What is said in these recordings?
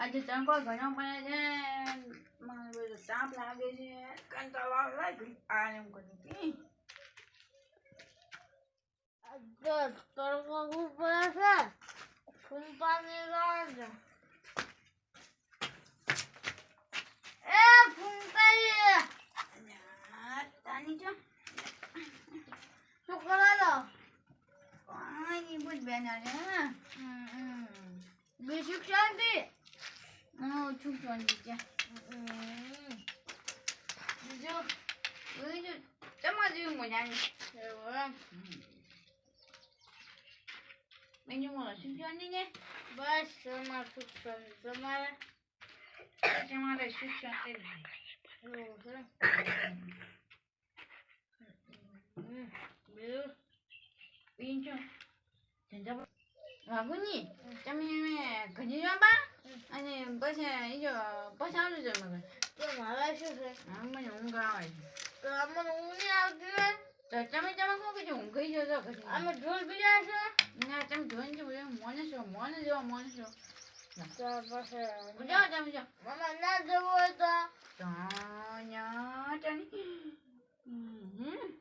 આજે તંકો ઘણો પડે છે મને બધું તાપ લાગે છે કંટાળો લાગે આ એમ કરી આજે તડકો ખૂબ પડે છે ફૂંપાની રાજ એ ફૂંપાઈ તાની જો શું કરો છો પાણી બુજ બેના છે બીજું શાંતિ હું છું શાંતિ છે બીજું તમારે જેવું મજાની બીજું બોલો શું શાંતિ છે બસ તમારે સુખ શાંતિ તમારે તમારે શું શાંતિ એવું છે બીજું બીજું વાઘુની તમે ઘણી જવા અને પછી જો પછી આવજો તમે તો મારે શું છે મને ઊંઘ આવે તો અમને ઊંઘ નહીં આવતી ને તો તમે તમે શું કીધું ઊંઘ ગઈ જતો પછી અમે ઢોલ બીજા છે ના તમે જોઈને જો મોને જો તો પછી જાઓ તમે જાઓ મામા ના જવું હોય તો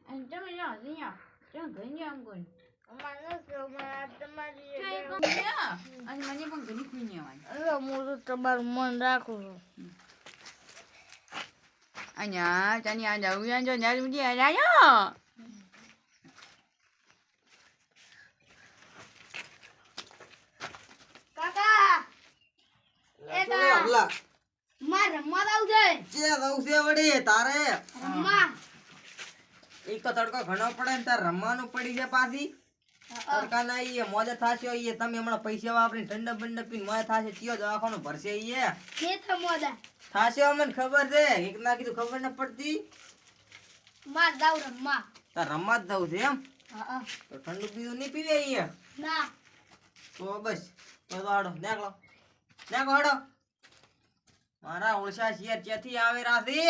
અને તમે જાઓ અહીંયા તમે ઘણી જાઓ આમ કોઈ અમારે તમારી અને મને પણ ઘણી ખુઈ આવવાની હું તો તમારું મન રાખું છું અહીંયા તને આ દરમિયાન જો નરમી આવ્યો કાકા એ કા માર રમવા આવ જાય જે રહું છે વળી તારે રમવા એક તો તડકો ઘણો પડે ને તાર રમવાનું પડી છે પાછી તડકા ના ઈ મોજે થાશે ઈ તમે હમણાં પૈસા વાપરીને ઠંડક બંડક પીને મોજે થાશે ચિયો દવાખાનું ભરશે ઈ કે થમોદા થાશે અમને ખબર છે એક ના કીધું ખબર ન પડતી માર દાવ રમવા તાર રમવા જ દઉં છે એમ હા તો ઠંડુ પીવું નહીં પીવે ઈ ના તો બસ તો હાડો નેકળો હાડો મારા ઓળશા શિયર ક્યાંથી આવે રાતી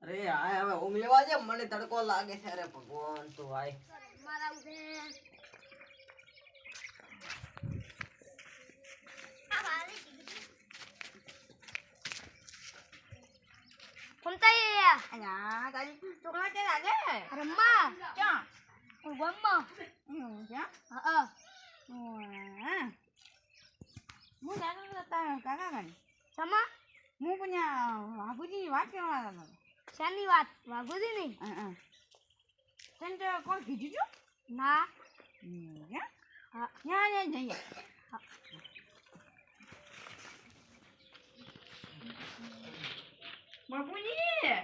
અરે આય હવે ઊંઘ લેવા જે મને તડકો લાગે છે અરે ભગવાન તો આય માર આવ દે ફોનતાઈ અહીંયા તારી છોકરા કે લાગે રમવા ક્યાં રમવા ક્યાં હા હું કાકા કાકા સમા હું પણ વાઘુજીની વાત કરવા હતો શાની વાત વાગુદી નહીં તને તો કોણ કીધું છું ના હા ત્યાં જઈએ બાપુજી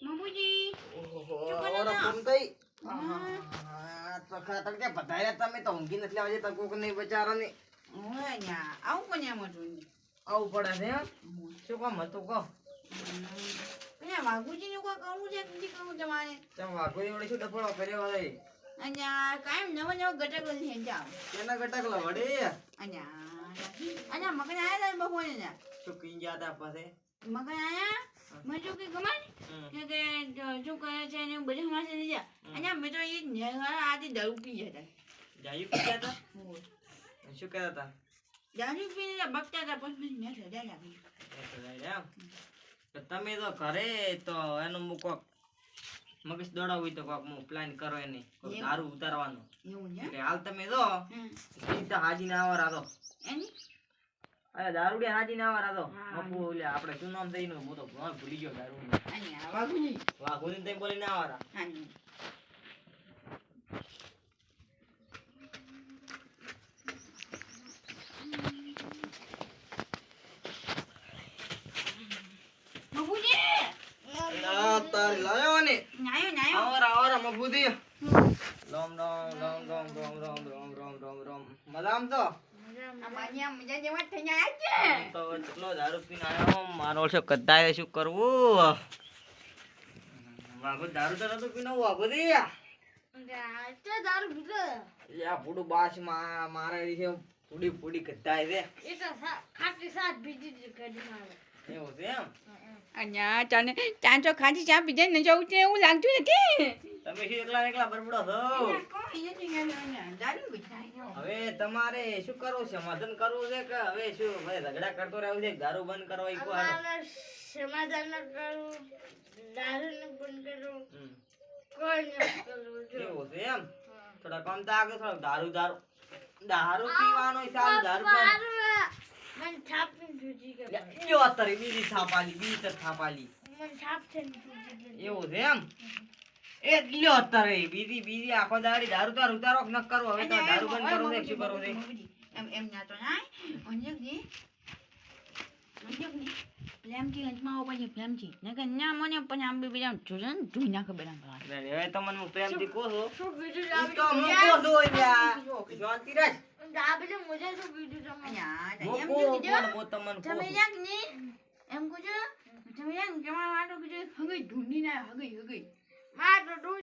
બાપુજી ઓહો ઓરા ફોનતાઈ તો ખાતર કે બધાય તમે તો ઊંઘી નથી લેવા જતા કોક નહીં બચારાને આવું પણ એમ હતું આવું પડે છે એમ? શું કામ હતું કહો અહીંયા વાઘુજીનું કોઈ કરવું છે કે નથી કરવું તમારે તમે વાઘોની વળી શું ડફળો કર્યો વળી અહીંયા કાયમ નવો ઘટક છે જાઓ કેના ગટકલા વળી અહીંયા મગન આવ્યા હતા બપોરે ને શું કઈ ગયા તા પાસે મગન આવ્યા મેં શું કઈ ગમાય કે શું કરે છે ને બધું માસે લીધા અહીંયા મેં તો એ આજે દારૂ પી જતા જાયું પી ગયા તા શું કહેતા તા દારૂ પીને બગતા હતા પછી મેં સજા લાગી એમ તો તમે તો ઘરે તો એનું હું કોક મગજ દોડાવું હોય તો કોક હું પ્લાન કરો એની કોક દારૂ ઉતારવાનો એવું છે એટલે હાલ તમે તો સીધા હાજી ના આવા રાતો એની અરે દારૂડિયા હાજી ના આવા રાતો મપુ ઓલે આપણે શું નામ દઈનો હું તો ભૂલી ગયો દારૂ અહીંયા વાઘુજી વાઘોની તઈ બોલી ના આવા હાજી તાર લાયો ને નાયો આવરા મફુદી રામ મજામ તો તો કેટલો દારૂ પીને આવ્યો મારો છે કદાય શું કરવું વાગો દારૂ તો નતો પીનો વાગોદી દારૂ પીધો યા પૂડું બાસ મારે છે પૂડી કદાય રે એ તો ખાટી સાત બીજી કડી મારે એવું છે એમ અહીંયા ચાંચો ખાધી ચા પીધે ને જવું છે એવું લાગતું નથી તમે શું એકલા ને એકલા બરબડો છો અહીંયા કોઈ નથી ગયેલો ને દારૂ પીતા આવ્યો. હવે તમારે શું કરવું છે સમાધાન કરવું છે કે હવે શું ભાઈ ઝઘડા કરતો રહેવું છે દારૂ બંધ કરવા ઈ કો હાલો અમારે સમાધાન ન કરવું, દારૂ ન બંધ કરવું, હમ. કોઈ ન કરવું જો. એવું છે એમ હા. થોડા કમ તો આગળ થોડો દારૂ પીવાનો સારું દારૂ પીવાનો મને થાપીને જુજી કરે. લ્યો અત્યારે બીજી થાપાલી બીજી થાપાલી મને થાપ છે ને જુજી કરે. એવું છે એમ એ લ્યો અત્યારે બીજી આખો દાડી દારૂ તાર ઉતારો ન કરવો હવે તો દારૂ બંધ કરવું છે શું કરવું છે એમ ના તો નાય મંજકજી ફ્લેમથી અંતમાં આવો પછી ફ્લેમથી નકર ના મને પણ આમ બી બધા જોજે ને ધોઈ નાખે બધા ભાઈ. હવે તમને હું પ્રેમથી કહું છું શું બીજું ઈ લાવી તો દો મૂકો યાર? છો યાર શાંતિ રાખ આ બધું મુજે શું બીજું તમે? અહીંયા એમ મૂકો જો કીધું હું તમને કહું તમે છું. યાક ને એમ કહું છું તમે યાક જમા વાટો કીધું હગઈ ઢૂંઢી ના હગઈ માર તો